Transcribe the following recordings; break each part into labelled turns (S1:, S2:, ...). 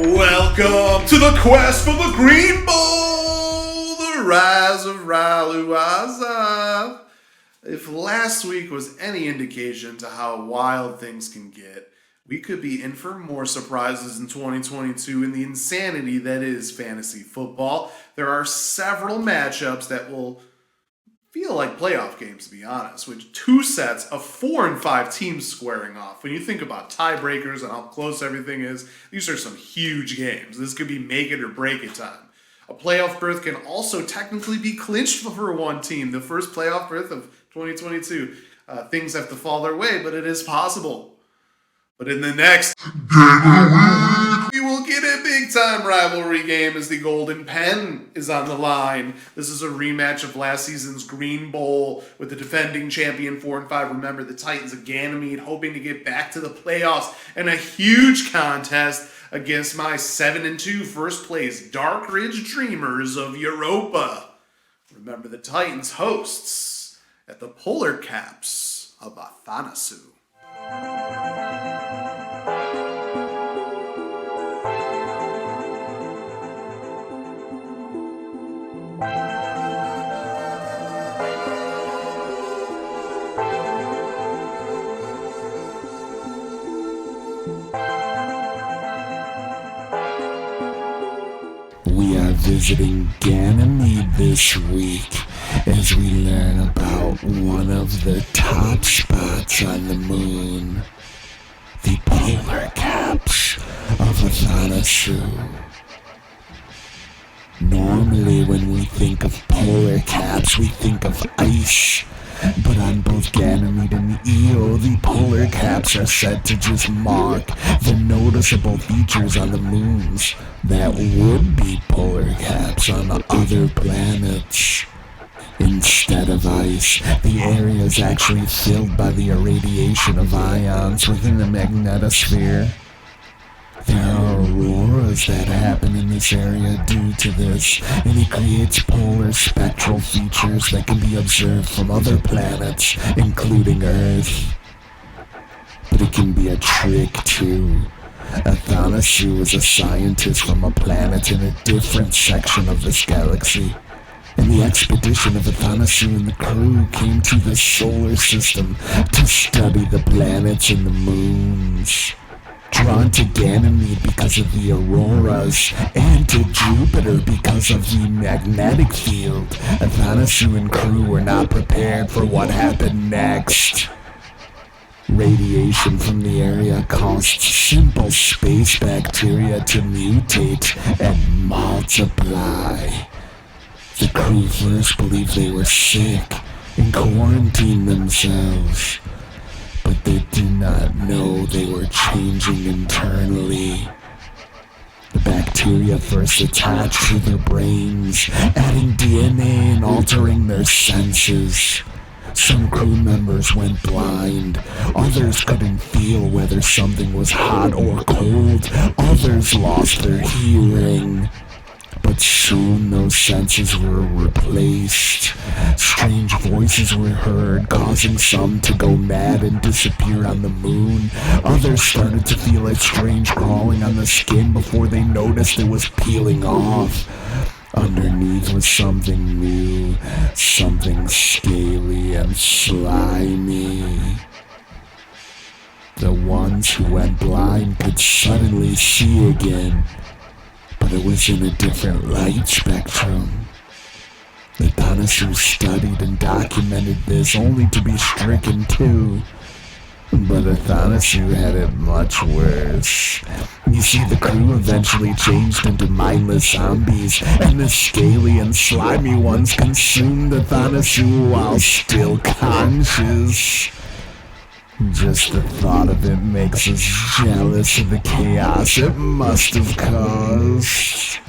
S1: Welcome to the quest for the Green Bowl, the rise of Azath. If last week was any indication to how wild things can get, we could be in for more surprises in 2022 in the insanity that is fantasy football. There are several matchups that will feel like playoff games, to be honest, with two sets of 4 and 5 teams squaring off. When you think about tiebreakers and how close everything is, these are some huge games. This could be make it or break it time. A playoff berth can also technically be clinched for one team, the first playoff berth of 2022. Things have to fall their way, but it is possible. But in the next we will get a big-time rivalry game as the Golden Pen is on the line. This is a rematch of last season's Green Bowl with the defending champion 4 and 5. Remember, the Titans of Ganymede hoping to get back to the playoffs, and a huge contest against my 7 and 2 first place Dark Ridge Dreamers of Europa. Remember, the Titans hosts at the Polar Caps of Athanasiou.
S2: We are visiting Ganymede this week as we learn about one of the top spots on the moon, the Polar Caps of Athanasiou. Normally when we think of polar caps, we think of ice. But on both Ganymede and Io, the polar caps are said to just mark the noticeable features on the moons that would be polar caps on other planets. Instead of ice, the area is actually filled by the irradiation of ions within the magnetosphere. There are auroras that happen in this area due to this, and it creates polar spectral features that can be observed from other planets, including Earth. But it can be a trick too. Athanasiou is a scientist from a planet in a different section of this galaxy. And the expedition of Athanasiou and the crew came to the solar system to study the planets and the moons. Drawn to Ganymede because of the auroras, and to Jupiter because of the magnetic field, Athanasiou and crew were not prepared for what happened next. Radiation from the area caused simple space bacteria to mutate and multiply. The crew first believed they were sick and quarantined themselves, but they did not know they were changing internally. The bacteria first attached to their brains, adding DNA and altering their senses. Some crew members went blind, others couldn't feel whether something was hot or cold, others lost their hearing. But soon those senses were replaced. Strange voices were heard, causing some to go mad and disappear on the moon. Others started to feel a strange crawling on the skin before they noticed it was peeling off. Underneath was something new, something scaly and slimy. The ones who went blind could suddenly see again, but it was in a different light spectrum. Athanasiou studied and documented this only to be stricken too. But Athanasiou had it much worse. You see, the crew eventually changed into mindless zombies, and the scaly and slimy ones consumed Athanasiou while still conscious. Just the thought of it makes us jealous of the chaos it must have caused.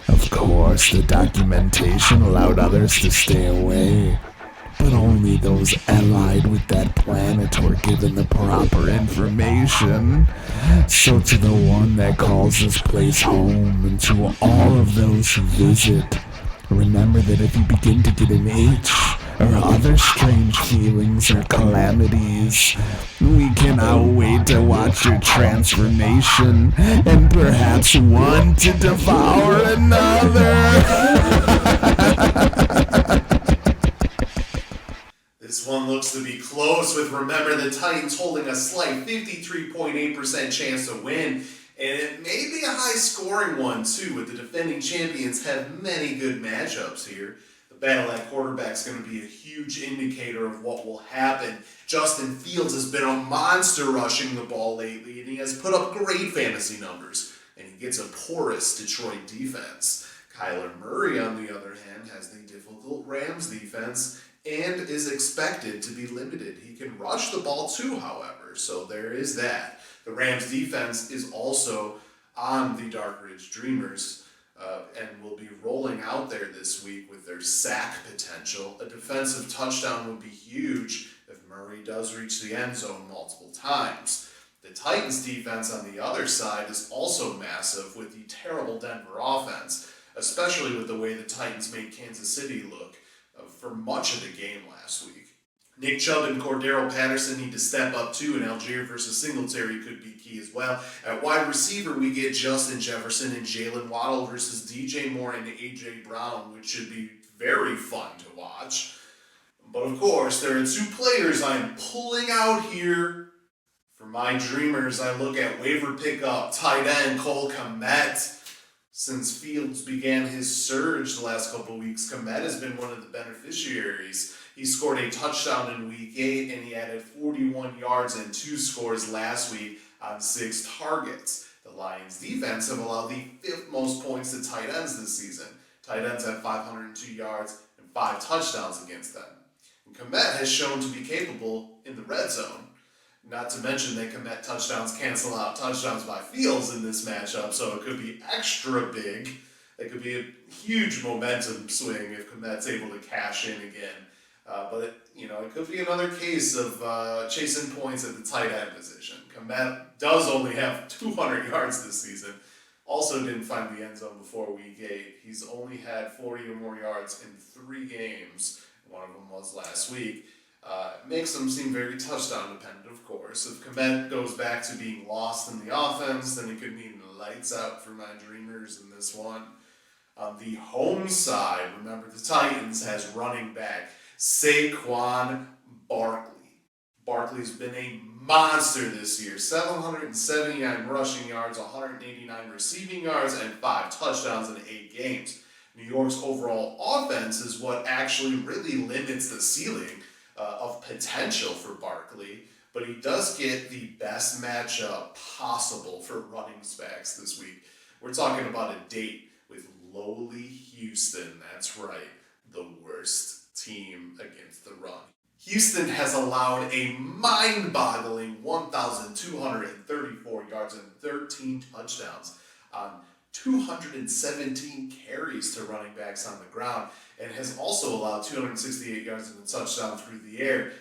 S2: Of course, the documentation allowed others to stay away, but only those allied with that planet were given the proper information. So to the one that calls this place home, and to all of those who visit, remember that if you begin to get an itch or other strange feelings or calamities. We cannot wait to watch your transformation and perhaps one to devour another.
S1: This one looks to be close, with remember the Titans holding a slight 53.8% chance to win. And it may be a high-scoring one, too, with the defending champions have many good matchups here. The battle at quarterback is going to be a huge indicator of what will happen. Justin Fields has been a monster rushing the ball lately, and he has put up great fantasy numbers. And he gets a porous Detroit defense. Kyler Murray, on the other hand, has the difficult Rams defense and is expected to be limited. He can rush the ball too, however, so there is that. The Rams defense is also on the Dark Ridge Dreamers and will be rolling out there this week with their sack potential. A defensive touchdown would be huge if Murray does reach the end zone multiple times. The Titans defense on the other side is also massive with the terrible Denver offense, especially with the way the Titans made Kansas City look for much of the game last week. Nick Chubb and Cordero Patterson need to step up too, and Algier versus Singletary could be key as well. At wide receiver, we get Justin Jefferson and Jalen Waddle versus DJ Moore and A.J. Brown, which should be very fun to watch. But of course, there are two players I'm pulling out here. For my dreamers, I look at waiver pickup tight end Cole Kmet. Since Fields began his surge the last couple of weeks, Kmet has been one of the beneficiaries. He scored a touchdown in Week 8, and he added 41 yards and 2 scores last week on 6 targets. The Lions' defense have allowed the 5th most points to tight ends this season. Tight ends have 502 yards and 5 touchdowns against them. And Kmet has shown to be capable in the red zone. Not to mention that Kmet touchdowns cancel out touchdowns by Fields in this matchup, so it could be extra big. It could be a huge momentum swing if Kmet's able to cash in again. But it could be another case of chasing points at the tight end position. Kmet does only have 200 yards this season. Also didn't find the end zone before Week 8. He's only had 40 or more yards in 3 games. One of them was last week. Makes them seem very touchdown dependent, of course. If Kmet goes back to being lost in the offense, then it could mean lights out for my dreamers in this one. On the home side, remember the Titans has running back Saquon Barkley. Barkley's been a monster this year. 779 rushing yards, 189 receiving yards, and 5 touchdowns in 8 games. New York's overall offense is what actually really limits the ceiling of potential for Barkley, but he does get the best matchup possible for running backs this week. We're talking about a date with lowly Houston. That's right, the worst team against the run. Houston has allowed a mind-boggling 1,234 yards and 13 touchdowns on 217 carries to running backs on the ground, and has also allowed 268 yards and a touchdown through the air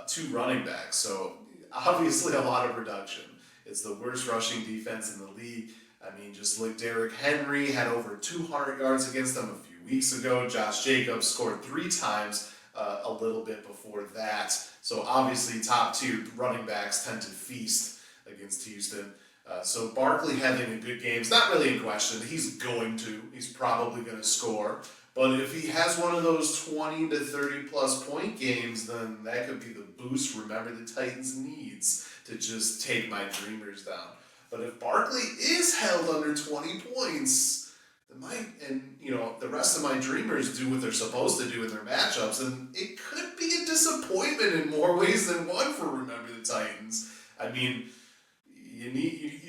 S1: to running backs. So obviously a lot of production. It's the worst rushing defense in the league. I mean, just look, Derrick Henry had over 200 yards against them a few weeks ago. Josh Jacobs scored 3 times a little bit before that. So obviously top-tier running backs tend to feast against Houston. So Barkley having a good game is not really in question. He's probably going to score. But if he has one of those 20 to 30 plus point games, then that could be the boost, remember, the Titans needs to just take my dreamers down. But if Barkley is held under 20 points, the rest of my dreamers do what they're supposed to do in their matchups, and it could be a disappointment in more ways than one for Remember the Titans. I mean,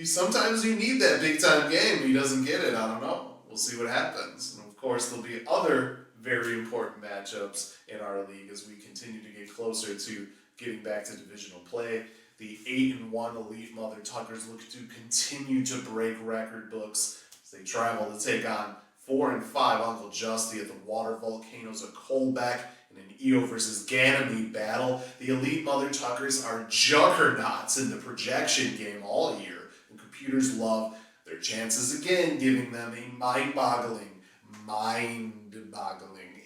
S1: sometimes you need that big time game. He doesn't get it. I don't know. We'll see what happens. And of course, there'll be other very important matchups in our league as we continue to get closer to getting back to divisional play. The 8-1 Elite Mother Tuckers look to continue to break record books as they travel to take on 4-5 Uncle Justy at the Water Volcanoes of Colbeck in an EO versus Ganymede battle. The Elite Mother Tuckers are juggernauts in the projection game all year, and computers love their chances again, giving them a mind-boggling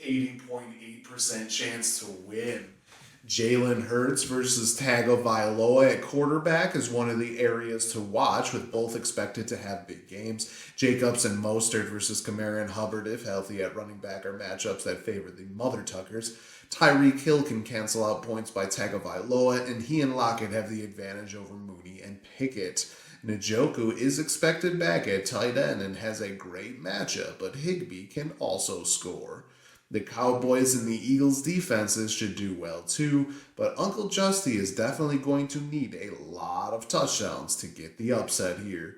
S1: 80.8% chance to win. Jalen Hurts versus Tagovailoa at quarterback is one of the areas to watch, with both expected to have big games. Jacobs and Mostert versus Kamara and Hubbard, if healthy, at running back are matchups that favor the Mother Tuckers. Tyreek Hill can cancel out points by Tagovailoa, and he and Lockett have the advantage over Mooney and Pickett. Njoku is expected back at tight end and has a great matchup, but Higbee can also score. The Cowboys and the Eagles defenses should do well too, but Uncle Justy is definitely going to need a lot of touchdowns to get the upset here.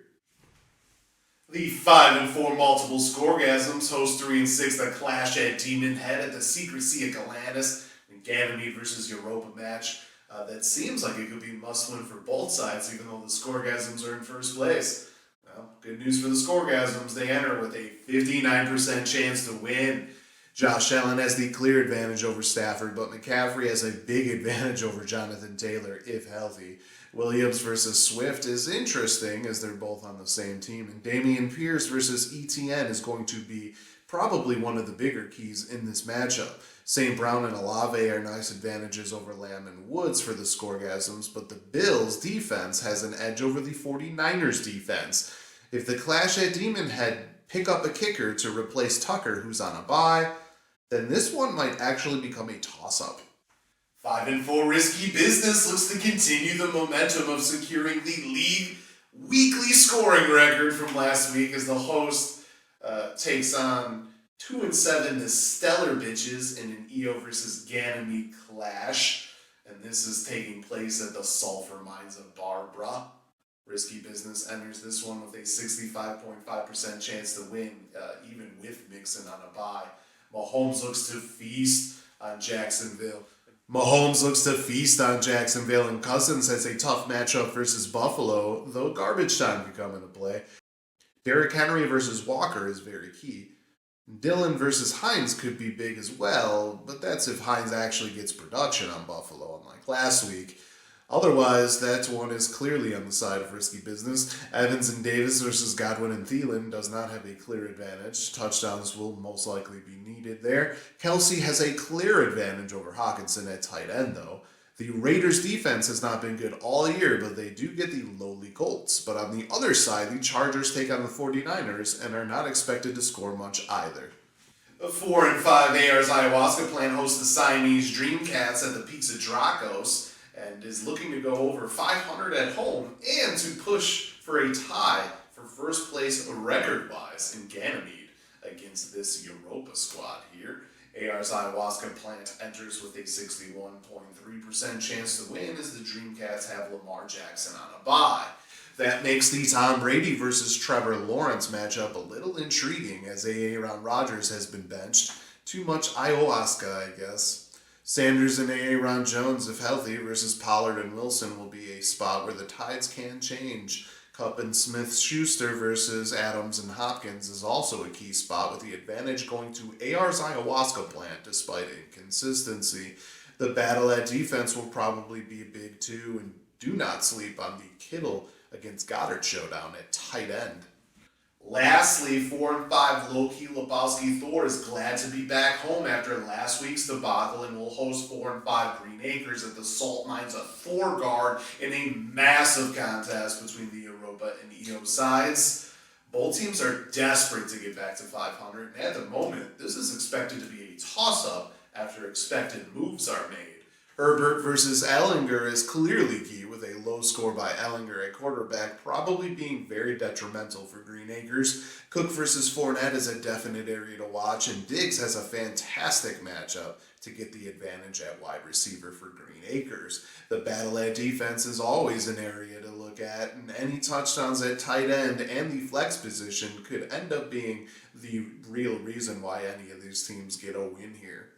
S1: The 5-4 multiple scoregasms host 3-6 the clash at Demon Head at the Secrecy of Galantis and Ganymede versus Europa match. That seems like it could be must-win for both sides, even though the scoregasms are in first place. Well, good news for the scoregasms. They enter with a 59% chance to win. Josh Allen has the clear advantage over Stafford, but McCaffrey has a big advantage over Jonathan Taylor, if healthy. Williams versus Swift is interesting, as they're both on the same team. And Dameon Pierce versus ETN is going to be probably one of the bigger keys in this matchup. St. Brown and Olave are nice advantages over Lamb and Woods for the scoregasms, but the Bills' defense has an edge over the 49ers' defense. If the clash at Demon Head pick up a kicker to replace Tucker, who's on a bye, then this one might actually become a toss-up. 5-4 Risky Business looks to continue the momentum of securing the league weekly scoring record from last week as the host takes on 2-7 the Stellar Bitches in an EO versus Ganymede clash. And this is taking place at the Sulphur Mines of Barbara. Risky Business enters this one with a 65.5% chance to win, even with Mixon on a bye. Mahomes looks to feast on Jacksonville. And Cousins has a tough matchup versus Buffalo, though garbage time could come into play. Derrick Henry versus Walker is very key. Dillon versus Hines could be big as well, but that's if Hines actually gets production on Buffalo, unlike last week. Otherwise, that one is clearly on the side of Risky Business. Evans and Davis versus Godwin and Thielen does not have a clear advantage. Touchdowns will most likely be needed there. Kelsey has a clear advantage over Hawkinson at tight end, though. The Raiders' defense has not been good all year, but they do get the lowly Colts. But on the other side, the Chargers take on the 49ers and are not expected to score much either. The 4-5 AR's Ayahuasca Plan hosts the Siamese Dreamcats at the Pizza Dracos, and is looking to go over 500 at home and to push for a tie for first place record-wise in Ganymede against this Europa squad here. AR's Ayahuasca Plant enters with a 61.3% chance to win as the Dreamcats have Lamar Jackson on a bye. That makes the Tom Brady versus Trevor Lawrence matchup a little intriguing as Aaron Rodgers has been benched. Too much ayahuasca, I guess. Sanders and Aaron Jones, if healthy, versus Pollard and Wilson will be a spot where the tides can change. Kupp and Smith-Schuster versus Adams and Hopkins is also a key spot, with the advantage going to AR's Ayahuasca Plant despite inconsistency. The battle at defense will probably be big too, and do not sleep on the Kittle against Goddard showdown at tight end. Lastly, 4-5 Low-Key Lebowski Thor is glad to be back home after last week's debacle and will host 4-5 Green Acres at the Salt Mines of Thor Guard in a massive contest between the Europa and EO sides. Both teams are desperate to get back to 500, and at the moment, this is expected to be a toss-up after expected moves are made. Herbert versus Ellinger is clearly key, with a low score by Ellinger at quarterback probably being very detrimental for Green Acres. Cook versus Fournette is a definite area to watch, and Diggs has a fantastic matchup to get the advantage at wide receiver for Green Acres. The battle at defense is always an area to look at, and any touchdowns at tight end and the flex position could end up being the real reason why any of these teams get a win here.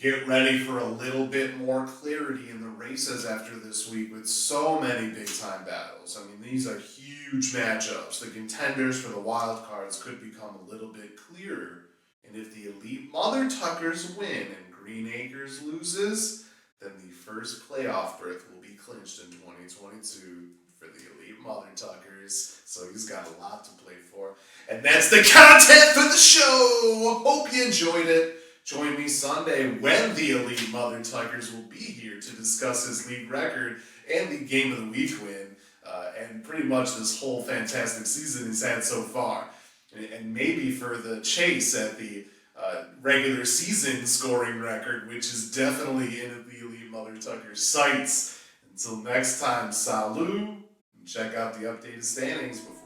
S1: Get ready for a little bit more clarity in the races after this week with so many big-time battles. I mean, these are huge matchups. The contenders for the wild cards could become a little bit clearer. And if the Elite Mother Tuckers win and Green Acres loses, then the first playoff berth will be clinched in 2022 for the Elite Mother Tuckers. So he's got a lot to play for. And that's the content for the show. Hope you enjoyed it. Join me Sunday when the Elite Mother Tuckers will be here to discuss his league record and the Game of the Week win, and pretty much this whole fantastic season he's had so far. And maybe for the chase at the regular season scoring record, which is definitely in the Elite Mother Tuckers' sights. Until next time, salut, and check out the updated standings before